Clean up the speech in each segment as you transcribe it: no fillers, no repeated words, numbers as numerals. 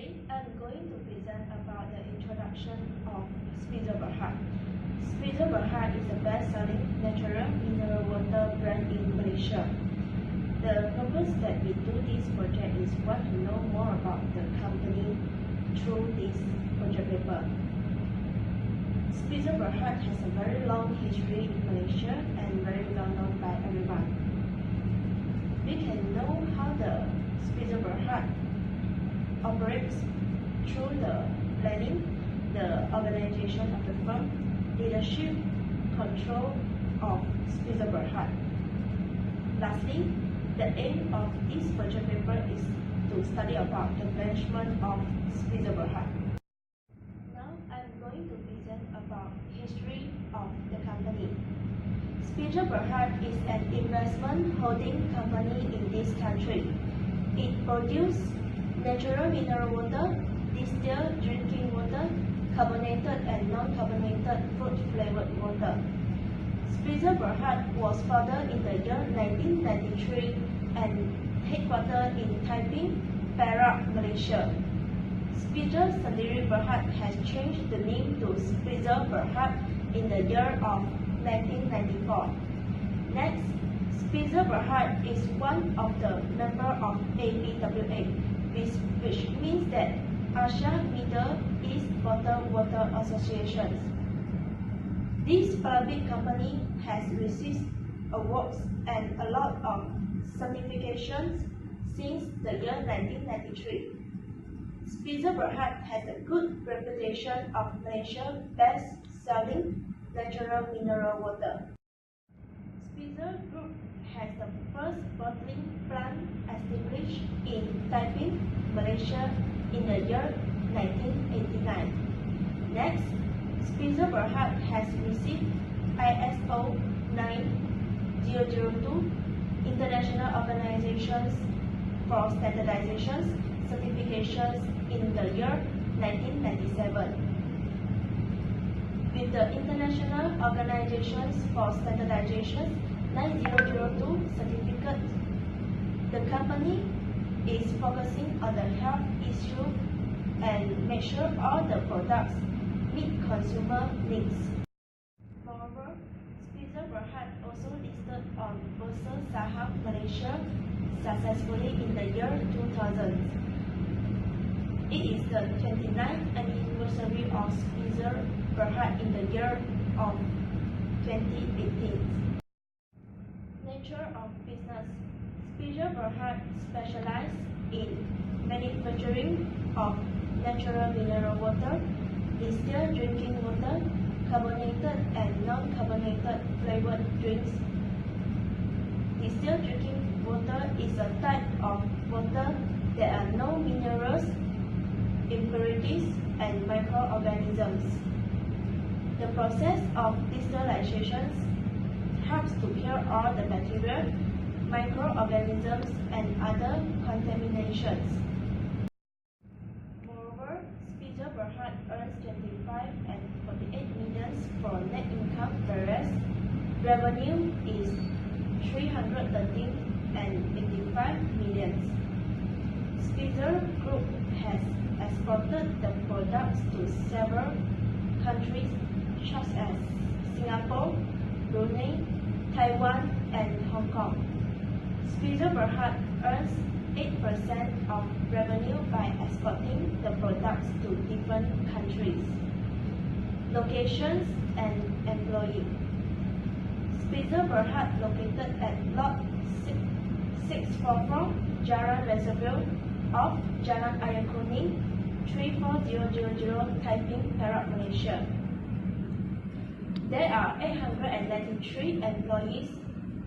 Today, I'm going to present about the introduction of Spritzer Bhd. Spritzer Bhd is the best-selling natural mineral water brand in Malaysia. The purpose that we do this project is want to know more about the company through this project paper. Spritzer Bhd has a very long history in Malaysia and very well known by everyone. We can know how the Spritzer Bhd operates through the planning, the organization of the firm, leadership, control of Spritzer Bhd. Lastly, the aim of this project paper is to study about the management of Spritzer Bhd. Now, I'm going to present about history of the company. Spritzer Bhd is an investment holding company in this country. It produces natural mineral water, distilled drinking water, carbonated and non-carbonated fruit-flavored water. Spritzer Bhd was founded in the year 1993 and headquartered in Taiping, Perak, Malaysia. Spritzer Sdn Bhd has changed the name to Spritzer Bhd in the year of 1994. Next, Spritzer Bhd is one of the members of ABWA, which means that Asia Middle East Bottled Water Association. This public company has received awards and a lot of certifications since the year 1993. Spritzer Bhd has a good reputation of Malaysia's best-selling natural mineral water. Spritzer Group has the first bottling plant established in Taiping, Malaysia in the year 1989. Next, Spritzer Bhd has received ISO 9002 International Organizations for Standardization certifications in the year 1997. With the International Organizations for Standardization 9002 certificate, the company is focusing on the health issue and make sure all the products meet consumer needs. Moreover, Spritzer Bhd also listed on Bursa Saham Malaysia successfully in the year 2000. It is the 29th anniversary of Spritzer Bhd in the year of 2018. Nature of business. Spritzer Bhd specializes in manufacturing of natural mineral water, distilled drinking water, carbonated and non-carbonated flavored drinks. Distilled drinking water is a type of water that are no minerals, impurities, and microorganisms. The process of distillation helps to kill all the bacteria, microorganisms, and other contaminations. Moreover, Spritzer Bhd earns 25 and 48 million for net income, whereas revenue is 313 and 85 million. Spritzer Group has exported the products to several countries such as Singapore, Brunei, Taiwan, and Hong Kong. Spritzer Bhd earns 8% of revenue by exporting the products to different countries. Locations and employee. Spritzer Bhd located at Lot 644 Jalan Reservoir of Jalan Ayer Kuning, 34000 Taiping, Perak, Malaysia. There are 893 employees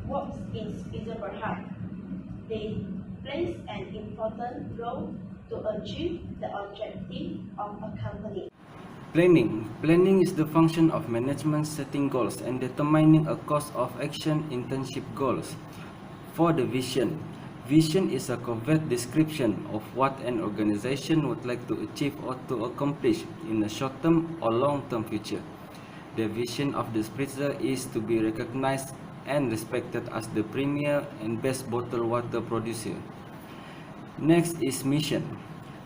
works in Spritzer Bhd. They play an important role to achieve the objective of a company. Planning. Planning is the function of management setting goals and determining a course of action internship goals. For the vision. Vision is a covert description of what an organization would like to achieve or to accomplish in the short-term or long-term future. The vision of the Spritzer is to be recognized and respected as the premier and best bottled water producer. Next is mission.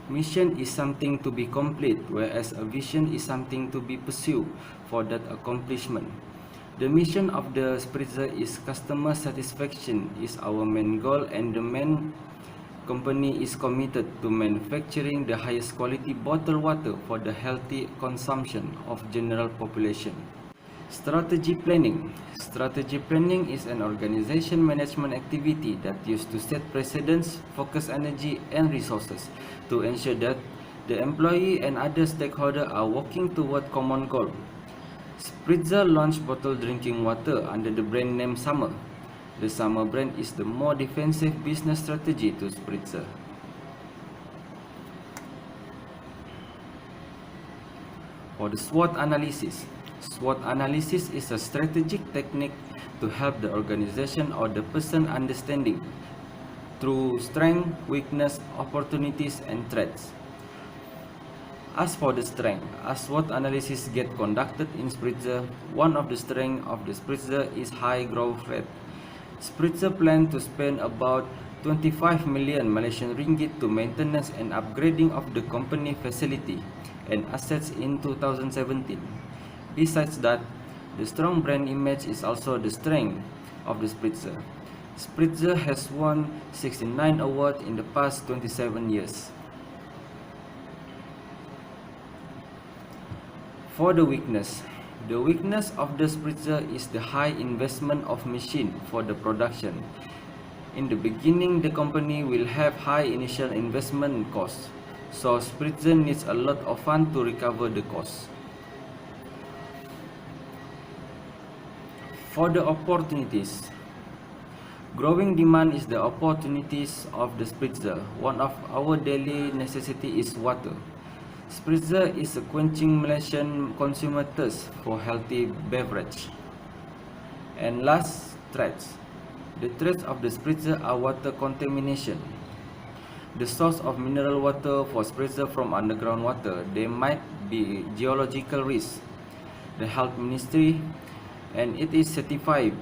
Mission is something to be complete, whereas a vision is something to be pursued for that accomplishment. The mission of the Spritzer is customer satisfaction is our main goal, and the main company is committed to manufacturing the highest quality bottled water for the healthy consumption of general population. Strategy planning. Strategy planning is an organization management activity that used to set precedents, focus energy and resources to ensure that the employee and other stakeholders are working toward common goal. Spritzer launched bottled drinking water under the brand name Summer. The Summer brand is the more defensive business strategy to Spritzer. For the SWOT analysis. SWOT analysis is a strategic technique to help the organization or the person understanding through strength, weakness, opportunities, and threats. As for the strength, as SWOT analysis get conducted in Spritzer, one of the strengths of the Spritzer is high growth rate. Spritzer planned to spend about 25 million Malaysian ringgit to maintenance and upgrading of the company facility and assets in 2017. Besides that, the strong brand image is also the strength of the Spritzer. Spritzer has won 69 awards in the past 27 years. For the weakness of the Spritzer is the high investment of machine for the production. In the beginning, the company will have high initial investment costs, so Spritzer needs a lot of funds to recover the costs. For the opportunities, growing demand is the opportunities of the Spritzer. One of our daily necessity is water. Spritzer is a quenching Malaysian consumer thirst for healthy beverage. And last, threats. The threats of the Spritzer are water contamination. The source of mineral water for Spritzer from underground water, there might be geological risk. The Health Ministry, and it is certified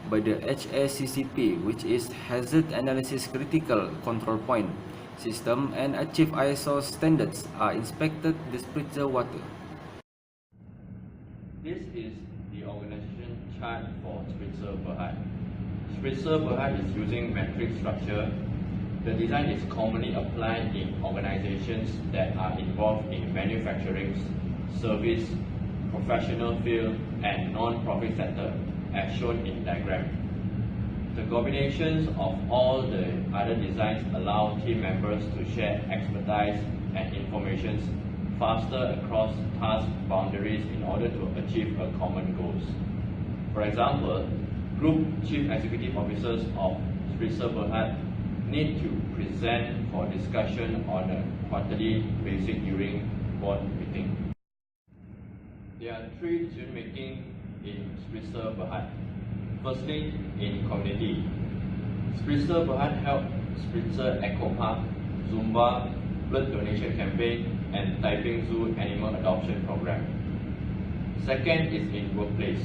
by the HACCP, which is Hazard Analysis Critical Control Point system, and achieve ISO standards, are inspected the Spritzer water. This is the organization chart for Spritzer Bhd. Spritzer Bhd is using metric structure. The design is commonly applied in organizations that are involved in manufacturing, service, professional field, and non-profit sector, as shown in diagram. The combinations of all the other designs allow team members to share expertise and information faster across task boundaries in order to achieve a common goals. For example, Group Chief Executive Officers of Spritzer Bhd need to present for discussion on a quarterly basis during board meeting. There are three decision-making in Spritzer Bhd. Firstly, in community. Spritzer Bhd helped Spritzer Eco Park, Zumba, Blood Donation Campaign, and Taiping Zoo Animal Adoption Program. Second is in workplace.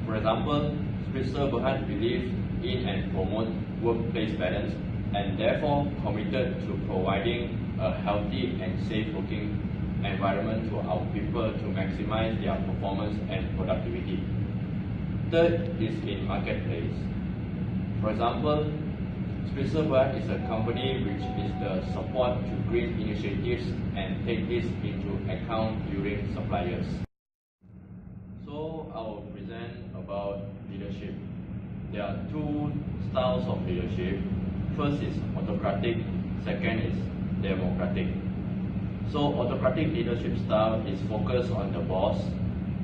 For example, Spritzer Bhd believes in and promotes workplace balance and therefore committed to providing a healthy and safe working environment to our people to maximize their performance and productivity. Third is in marketplace. For example, Spritzer Bhd is a company which is the support to green initiatives and take this into account during suppliers. So I will present about leadership. There are two styles of leadership. First is autocratic, second is democratic. So autocratic leadership style is focused on the boss.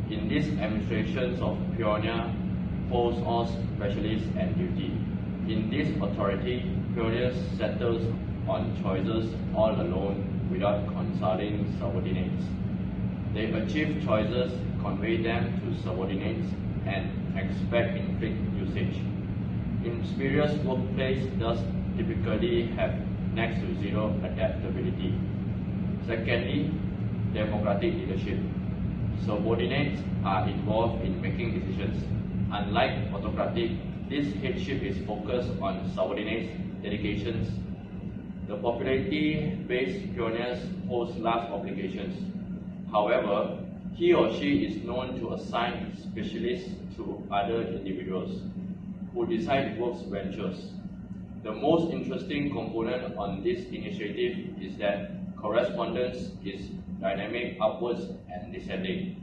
In these administrations of pioneer holds all specialists and duty. In this authority, pioneers settles on choices all alone without consulting subordinates. They achieve choices, convey them to subordinates, and expect inflict usage. In spurious workplace thus typically have next to zero adaptability. Secondly, democratic leadership. Subordinates are involved in making decisions. Unlike autocratic, this headship is focused on subordinates' dedications. The The popularity-based pioneers holds large obligations. However, he or she is known to assign specialists to other individuals who decide works ventures. The most interesting component on this initiative is that correspondence is dynamic upwards and descending.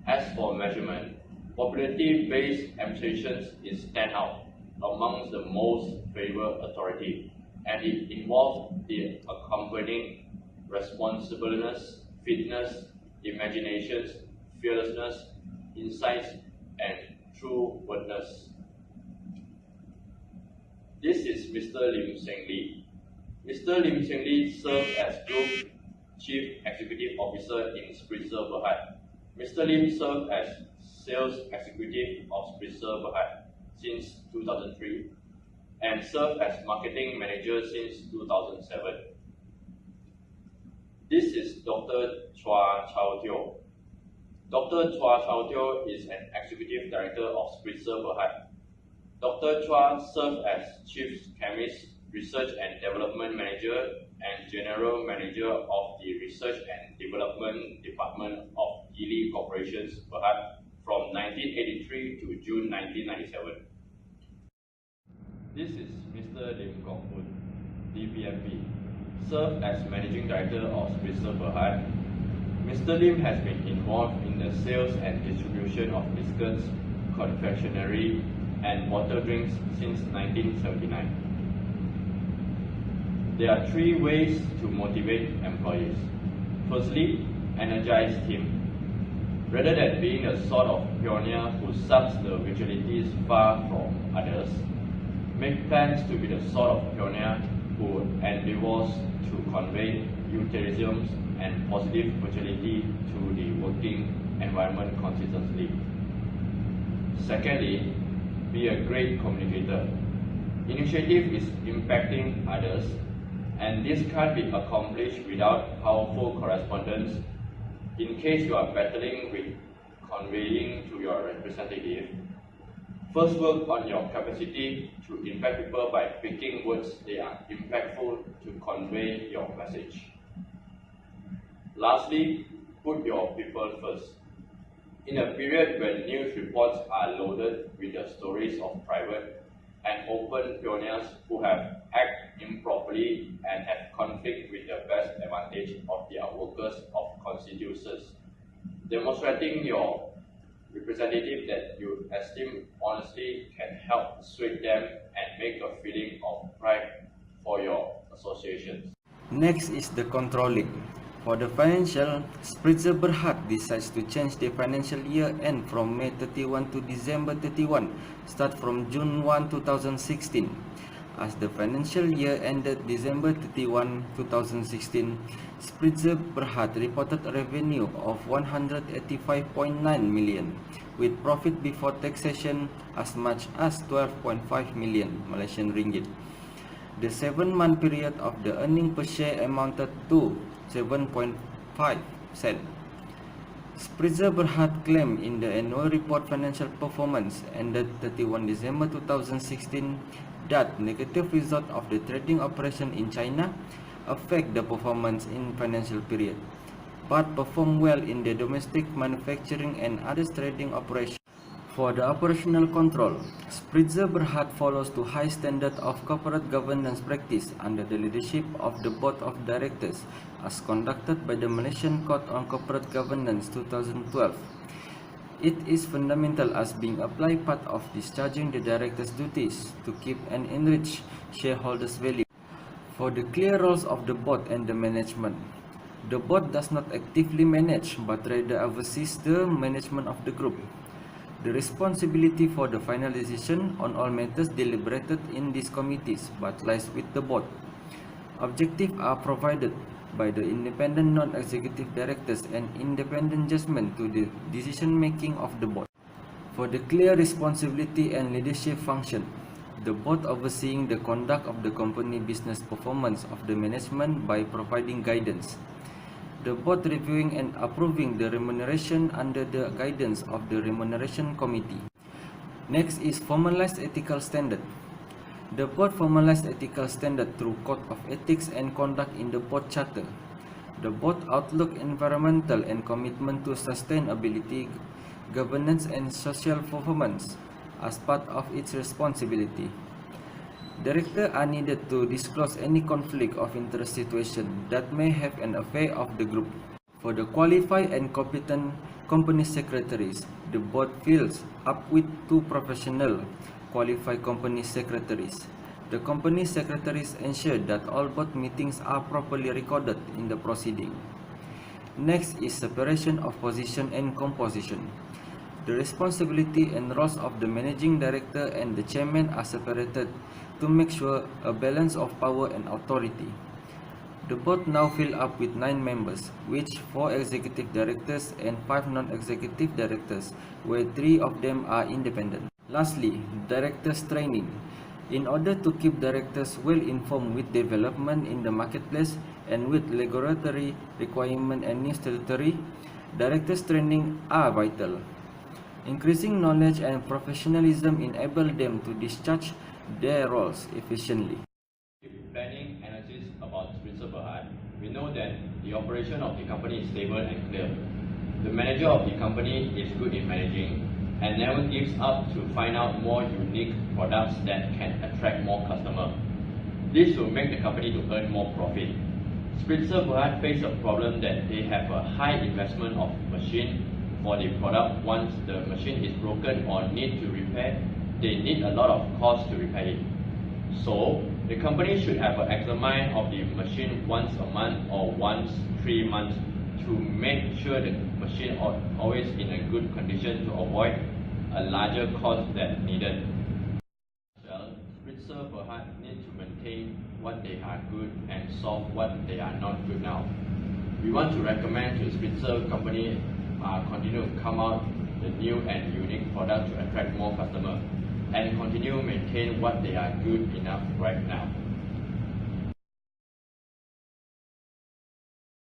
As for measurement, popularity-based appreciations is standout amongst the most favored authority, and it involves the accompanying responsibleness, fitness, imaginations, fearlessness, insights, and truthfulness. This is Mr. Lim Seng Lee. Mr. Lim Seng Lee served as Group Chief Executive Officer in Spritzer Bhd. Mr. Lim served as Sales Executive of Spritzer Bhd since 2003 and served as Marketing Manager since 2007. This is Dr. Chua Chao Teo. Dr. Chua Chao Teo is an Executive Director of Spritzer Bhd. Dr. Chua served as Chief Chemist, Research and Development Manager and General Manager of the Research and Development Department of Geely Corporation's Bhd from 1983 to June 1997. This is Mr. Lim Gong Hoon, DPMP, served as Managing Director of Spritzer Bhd. Mr. Lim has been involved in the sales and distribution of biscuits, confectionery, and bottled drinks since 1979. There are three ways to motivate employees. Firstly, energize team. Rather than being a sort of pioneer who sucks the vigilities far from others, make plans to be the sort of pioneer who endeavors to convey utilitarianism and positive vigility to the working environment consistently. Secondly, be a great communicator. Initiative is impacting others, and this can't be accomplished without powerful correspondence. In case you are battling with conveying to your representative, first work on your capacity to impact people by picking words that are impactful to convey your message. Lastly, put your people first. In a period when news reports are loaded with the stories of private and open pioneers who have acted improperly and have conflict with the best advantage of their workers of constituencies, demonstrating your representative that you esteem honestly can help sway them and make a feeling of pride for your associations. Next is the controlling. For the financial, Spritzer Bhd decides to change the financial year end from May 31 to December 31, start from June 1, 2016. As the financial year ended December 31, 2016, Spritzer Bhd reported a revenue of 185.9 million, with profit before taxation as much as 12.5 million Malaysian ringgit. The 7-month period of the earning per share amounted to 7.5 cents. Spritzer Bhd claimed in the annual report financial performance ended 31 December 2016 that negative result of the trading operation in China affect the performance in financial period, but perform well in the domestic manufacturing and others trading operation. For the operational control, Spritzer Bhd follows to high standard of corporate governance practice under the leadership of the Board of Directors as conducted by the Malaysian Code on Corporate Governance 2012. It is fundamental as being applied part of discharging the director's duties to keep and enrich shareholders' value. For the clear roles of the board and the management, the board does not actively manage but rather oversees the management of the group. The responsibility for the final decision on all matters deliberated in these committees but lies with the board. Objectives are provided by the independent non-executive directors and independent judgment to the decision-making of the board. For the clear responsibility and leadership function, the board overseeing the conduct of the company business performance of the management by providing guidance. The board reviewing and approving the remuneration under the guidance of the Remuneration Committee. Next is formalized ethical standard. The board formalized ethical standard through Code of Ethics and Conduct in the board charter. The board outlook environmental and commitment to sustainability, governance and social performance as part of its responsibility. Directors are needed to disclose any conflict of interest situation that may have an effect of the group. For the qualified and competent company secretaries, the board fills up with 2 professional qualified company secretaries. The company secretaries ensure that all board meetings are properly recorded in the proceeding. Next is separation of position and composition. The responsibility and roles of the managing director and the chairman are separated to make sure a balance of power and authority. The board now filled up with 9 members, which 4 executive directors and 5 non-executive directors, where 3 of them are independent. Lastly, directors training. In order to keep directors well informed with development in the marketplace and with regulatory requirement and new statutory, directors training are vital. Increasing knowledge and professionalism enable them to discharge their roles efficiently. Planning analysis about Spritzer Bhd, we know that the operation of the company is stable and clear. The manager of the company is good in managing and never gives up to find out more unique products that can attract more customers. This will make the company to earn more profit. Spritzer Bhd face a problem that they have a high investment of machine for the product. Once the machine is broken or need to repair, they need a lot of cost to repair it. So, the company should have an examine of the machine once a month or once 3 months to make sure the machine always in a good condition to avoid a larger cost than needed. Well, Spritzer Bhd need to maintain what they are good and solve what they are not good now. We want to recommend to Spritzer company continue to come out the new and unique product to attract more customers and continue to maintain what they are good enough right now.